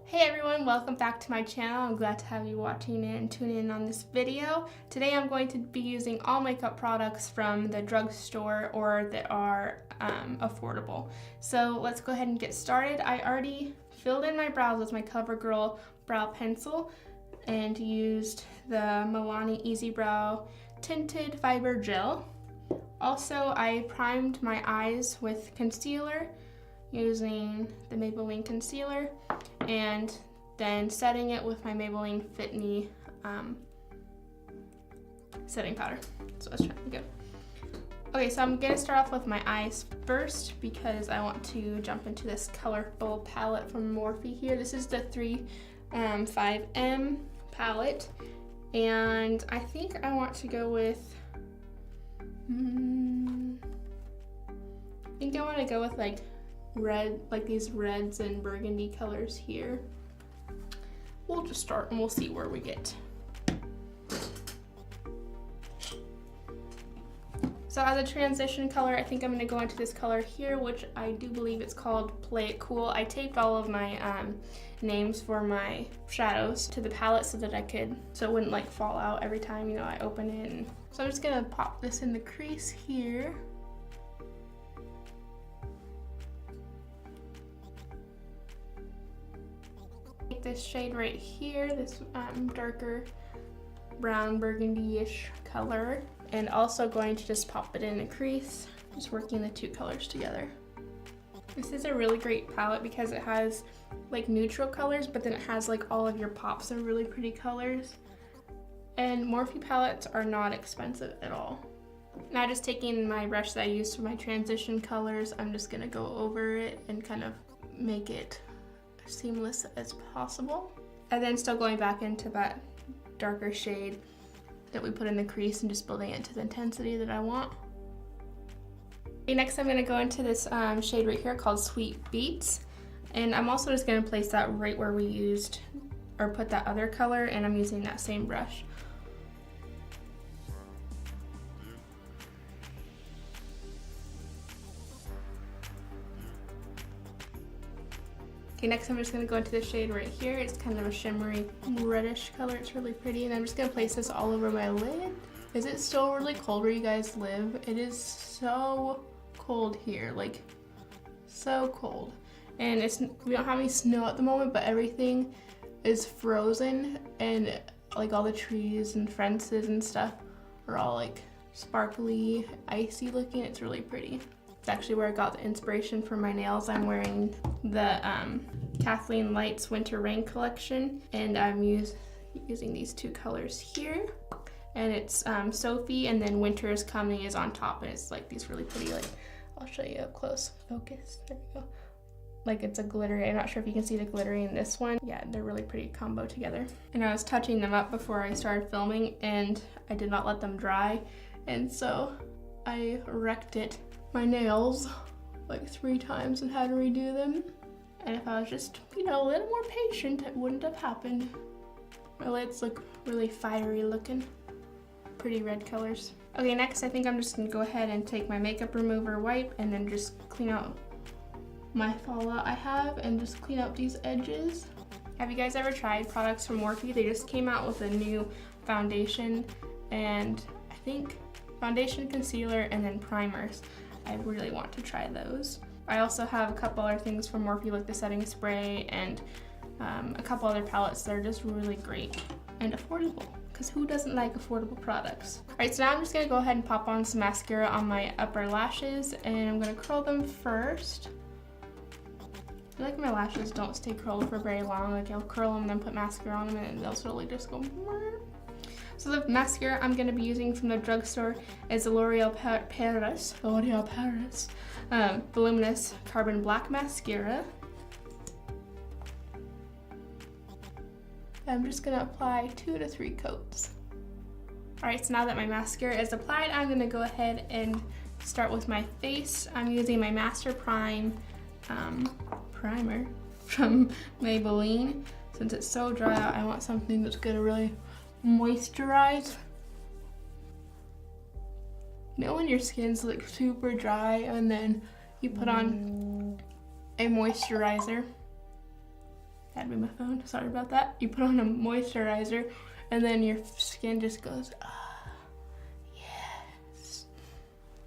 Hey everyone, welcome back to my channel. I'm glad to have you watching and tuning in on this video. Today I'm going to be using all makeup products from the drugstore or that are affordable. So let's go ahead and get started. I already filled in my brows with my CoverGirl brow pencil and used the Milani Easy Brow Tinted Fiber Gel. Also, I primed my eyes with concealer using the Maybelline concealer and then setting it with my Maybelline Fit Me setting powder. So let's try it again. Okay, so I'm gonna start off with my eyes first because I want to jump into this colorful palette from Morphe here. This is the 5M palette, and I think I want to go with like red, like these reds and burgundy colors here. We'll just start and we'll see where we get. So as a transition color, I think I'm going to go into this color here, which I do believe it's called Play It Cool. I taped all of my names for my shadows to the palette so that it wouldn't like fall out every time, you know, I open it. And so I'm just going to pop this in the crease here. Take this shade right here, this darker brown burgundy-ish color, and also going to just pop it in a crease, just working the two colors together. This is a really great palette because it has like neutral colors, but then it has like all of your pops of really pretty colors. And Morphe palettes are not expensive at all. Now just taking my brush that I used for my transition colors, I'm just gonna go over it and kind of make it seamless as possible. And then still going back into that darker shade that we put in the crease and just building it to the intensity that I want. Okay, next I'm going to go into this shade right here called Sweet Beets, and I'm also just going to place that right where we used or put that other color, and I'm using that same brush. Okay, next I'm just going to go into the shade right here. It's kind of a shimmery reddish color. It's really pretty, and I'm just going to place this all over my lid. Is it still really cold where you guys live? It is so cold here, like so cold. And we don't have any snow at the moment, but everything is frozen, and like all the trees and fences and stuff are all like sparkly, icy looking. It's really pretty. It's actually where I got the inspiration for my nails. I'm wearing the Kathleen Lights Winter Rain collection, and I'm using these two colors here. And it's Sophie, and then Winter is Coming is on top, and it's like these really pretty, like, I'll show you up close. Focus, there we go. Like it's a glittery, I'm not sure if you can see the glittery in this one. Yeah, they're really pretty combo together. And I was touching them up before I started filming, and I did not let them dry, and so I wrecked my nails like 3 times and had to redo them. And if I was just, you know, a little more patient, it wouldn't have happened. My lids look really fiery looking. Pretty red colors. Okay, next I think I'm just gonna go ahead and take my makeup remover wipe and then just clean out my fallout I have and just clean up these edges. Have you guys ever tried products from Morphe? They just came out with a new foundation, and I think foundation, concealer, and then primers. I really want to try those. I also have a couple other things from Morphe, like the setting spray and a couple other palettes that are just really great and affordable, because who doesn't like affordable products? All right, so now I'm just gonna go ahead and pop on some mascara on my upper lashes, and I'm gonna curl them first. I feel like my lashes don't stay curled for very long. Like I'll curl them and then put mascara on them, and they'll slowly just go. So the mascara I'm going to be using from the drugstore is the L'Oreal Paris Voluminous Carbon Black Mascara. I'm just going to apply 2 to 3 coats. Alright, so now that my mascara is applied, I'm going to go ahead and start with my face. I'm using my Master Prime primer from Maybelline. Since it's so dry out, I want something that's going to really moisturize. You know when your skin's like super dry and then you put on a moisturizer That'd be my phone, sorry about that. You put on a moisturizer and then your skin just goes, ah, yes.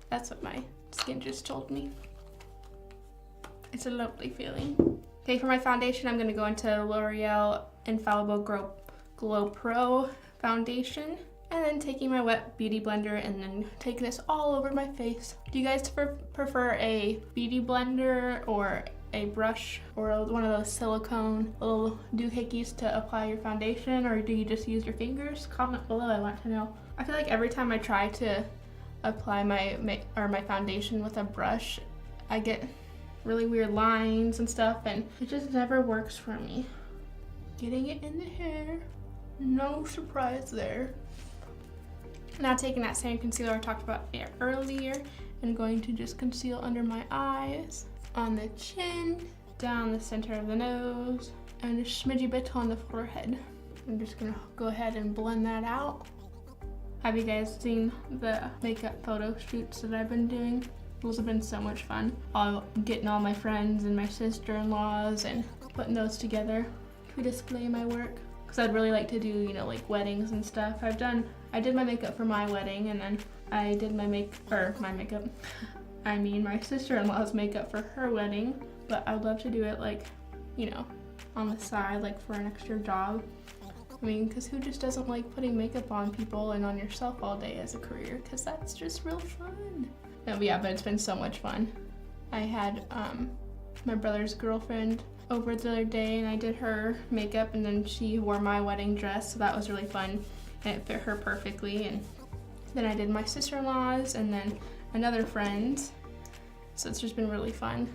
That's what my skin just told me. It's a lovely feeling. Okay, for my foundation, I'm gonna go into L'Oreal Infallible Glow Pro foundation. And then taking my wet beauty blender and then taking this all over my face. Do you guys prefer a beauty blender or a brush or one of those silicone little doohickeys to apply your foundation, or do you just use your fingers? Comment below, I want to know. I feel like every time I try to apply my foundation with a brush, I get really weird lines and stuff, and it just never works for me. Getting it in the hair, no surprise there. Now taking that same concealer I talked about earlier and going to just conceal under my eyes, on the chin, down the center of the nose, and a smidgy bit on the forehead. I'm just gonna go ahead and blend that out. Have you guys seen the makeup photo shoots that I've been doing? Those have been so much fun. Getting all my friends and my sister-in-laws and putting those together to display my work. Because I'd really like to do, you know, like weddings and stuff. I did my makeup for my wedding, and then I did my my sister-in-law's makeup for her wedding, but I'd love to do it like, you know, on the side, like for an extra job. I mean, because who just doesn't like putting makeup on people and on yourself all day as a career? Because that's just real fun. No, yeah, but it's been so much fun. I had my brother's girlfriend over the other day and I did her makeup, and then she wore my wedding dress, so that was really fun and it fit her perfectly. And then I did my sister-in-law's and then another friend's, so it's just been really fun.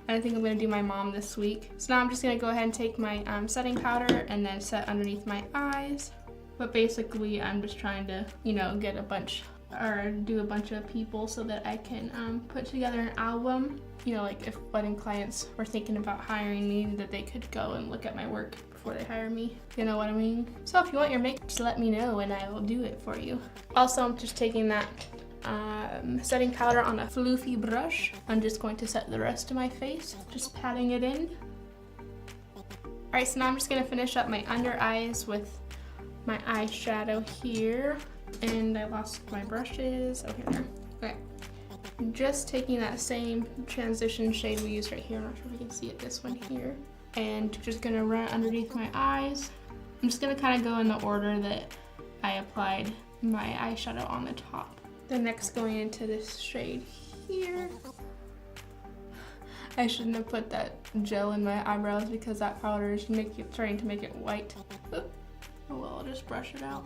And I think I'm gonna do my mom this week. So now I'm just gonna go ahead and take my setting powder and then set underneath my eyes. But basically I'm just trying to, you know, get a bunch or do a bunch of people so that I can put together an album. You know, like if wedding clients were thinking about hiring me, that they could go and look at my work before they hire me. You know what I mean? So if you want your makeup, just let me know and I will do it for you. Also, I'm just taking that setting powder on a floofy brush. I'm just going to set the rest of my face, just patting it in. Alright, so now I'm just gonna finish up my under eyes with my eyeshadow here. And I lost my brushes. Okay, there. Okay. I'm just taking that same transition shade we used right here. I'm not sure if you can see it, this one here. And just gonna run it underneath my eyes. I'm just gonna kind of go in the order that I applied my eyeshadow on the top. Then next going into this shade here. I shouldn't have put that gel in my eyebrows because that powder is starting to make it white. Oh well, I'll just brush it out.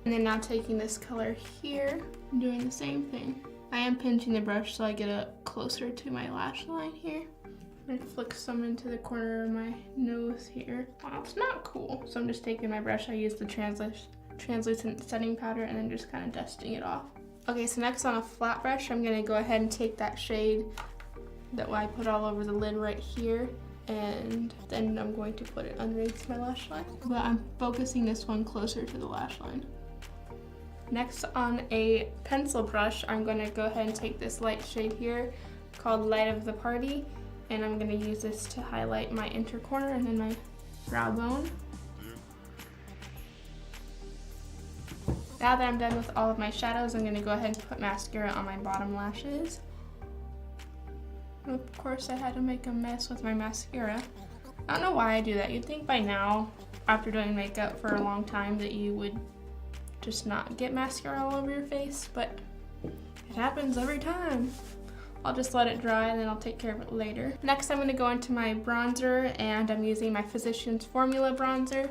And then now taking this color here, I'm doing the same thing. I am pinching the brush so I get it closer to my lash line here. I'm gonna flick some into the corner of my nose here. Wow, it's not cool. So I'm just taking my brush, I used the translucent setting powder and then just kind of dusting it off. Okay, so next on a flat brush, I'm gonna go ahead and take that shade that I put all over the lid right here, and then I'm going to put it underneath my lash line. But I'm focusing this one closer to the lash line. Next on a pencil brush, I'm gonna go ahead and take this light shade here called Light of the Party, and I'm gonna use this to highlight my inner corner and then my brow bone. Now that I'm done with all of my shadows, I'm gonna go ahead and put mascara on my bottom lashes. Of course, I had to make a mess with my mascara. I don't know why I do that. You'd think by now, after doing makeup for a long time, that you would just not get mascara all over your face, but it happens every time. I'll just let it dry and then I'll take care of it later. Next, I'm gonna go into my bronzer, and I'm using my Physicians Formula bronzer.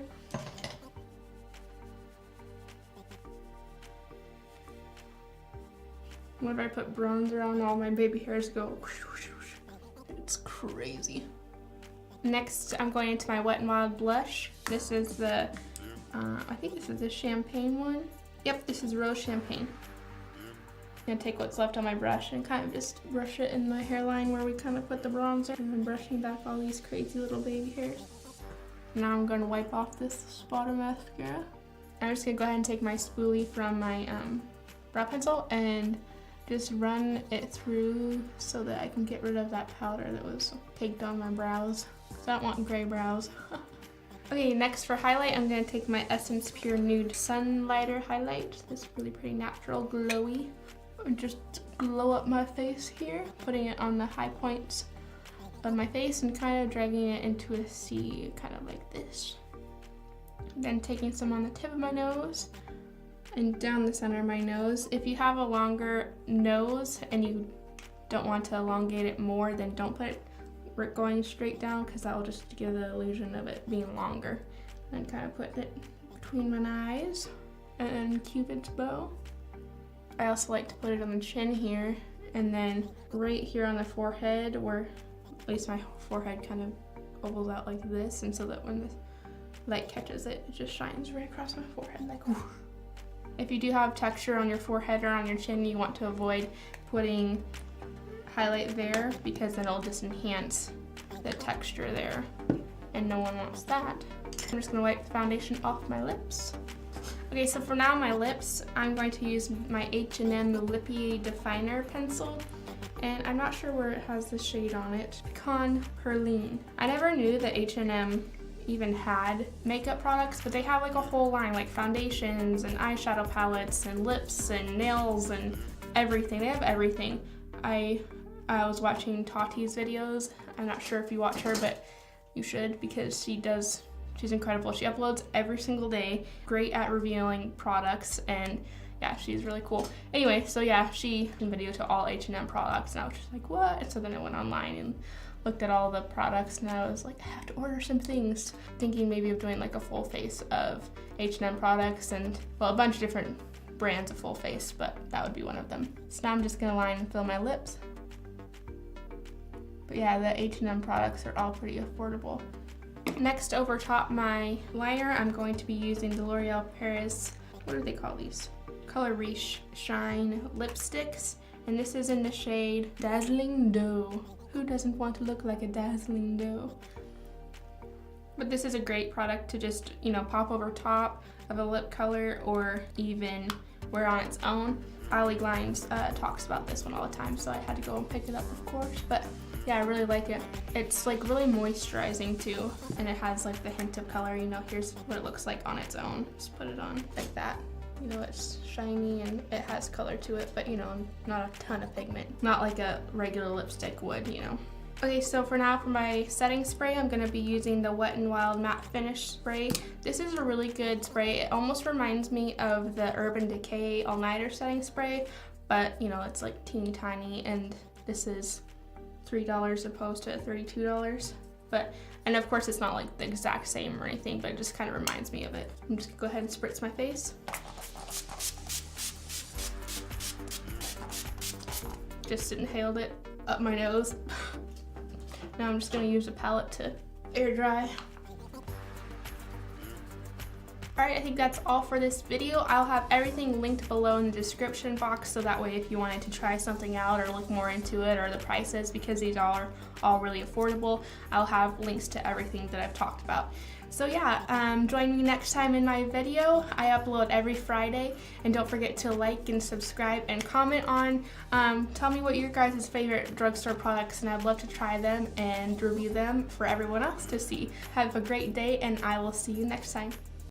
Whenever I put bronzer on, all my baby hairs go whoosh, whoosh. It's crazy. Next, I'm going into my Wet n Wild blush. This is the, I think this is the champagne one. Yep, this is Rose Champagne. I'm gonna take what's left on my brush and kind of just brush it in my hairline where we kind of put the bronzer, and then brushing back all these crazy little baby hairs. Now I'm gonna wipe off this spot of mascara. I'm just gonna go ahead and take my spoolie from my brow pencil and just run it through so that I can get rid of that powder that was caked on my brows. 'Cause I don't want gray brows. Okay, next for highlight, I'm gonna take my Essence Pure Nude Sunlighter highlight. This really pretty natural, glowy. Just glow up my face here, putting it on the high points of my face and kind of dragging it into a C, kind of like this. Then taking some on the tip of my nose and down the center of my nose. If you have a longer nose and you don't want to elongate it more, then don't put it going straight down, because that will just give the illusion of it being longer. And kind of put it between my eyes and Cupid's bow. I also like to put it on the chin here, and then right here on the forehead, where at least my forehead kind of ovals out like this, and so that when the light catches it, it just shines right across my forehead like whoosh. If you do have texture on your forehead or on your chin, you want to avoid putting highlight there, because then it'll just enhance the texture there, and no one wants that. I'm just gonna wipe the foundation off my lips. Okay, so for now, my lips, I'm going to use my H&M Lippy Definer pencil, and I'm not sure where it has the shade on it. Pecan Perline. I never knew that H&M even had makeup products, but they have like a whole line, like foundations and eyeshadow palettes and lips and nails and everything. They have everything. I was watching Tati's videos. I'm not sure if you watch her, but you should, because she's incredible. She uploads every single day, great at revealing products, and yeah, she's really cool. Anyway, so yeah, she did a video to all H&M products, and I was just like, what? And so then I went online and looked at all the products, and I was like, I have to order some things, thinking maybe of doing like a full face of H&M products, and well, a bunch of different brands of full face, but that would be one of them. So now I'm just gonna line and fill my lips. But yeah, the H&M products are all pretty affordable. Next, over top my liner, I'm going to be using the L'Oreal Paris, what do they call these? Color Riche Shine lipsticks, and this is in the shade Dazzling Dough. Who doesn't want to look like a dazzling dough? But this is a great product to just, you know, pop over top of a lip color, or even wear on its own. Ali Glines talks about this one all the time, so I had to go and pick it up, of course. But yeah, I really like it. It's like really moisturizing too, and it has like the hint of color. You know, here's what it looks like on its own. Just put it on like that. You know, it's shiny and it has color to it, but you know, not a ton of pigment. Not like a regular lipstick would, you know. Okay, so for now, for my setting spray, I'm gonna be using the Wet n Wild Matte Finish Spray. This is a really good spray. It almost reminds me of the Urban Decay All Nighter setting spray, but you know, it's like teeny tiny, and this is $3 opposed to $32. And of course it's not like the exact same or anything, but it just kind of reminds me of it. I'm just gonna go ahead and spritz my face. Just inhaled it up my nose. Now I'm just gonna use a palette to air dry. Alright, I think that's all for this video. I'll have everything linked below in the description box, so that way if you wanted to try something out or look more into it, or the prices, because these are all really affordable, I'll have links to everything that I've talked about. So yeah, join me next time in my video. I upload every Friday, and don't forget to like and subscribe and comment on. Tell me what your guys' favorite drugstore products, and I'd love to try them and review them for everyone else to see. Have a great day, and I will see you next time.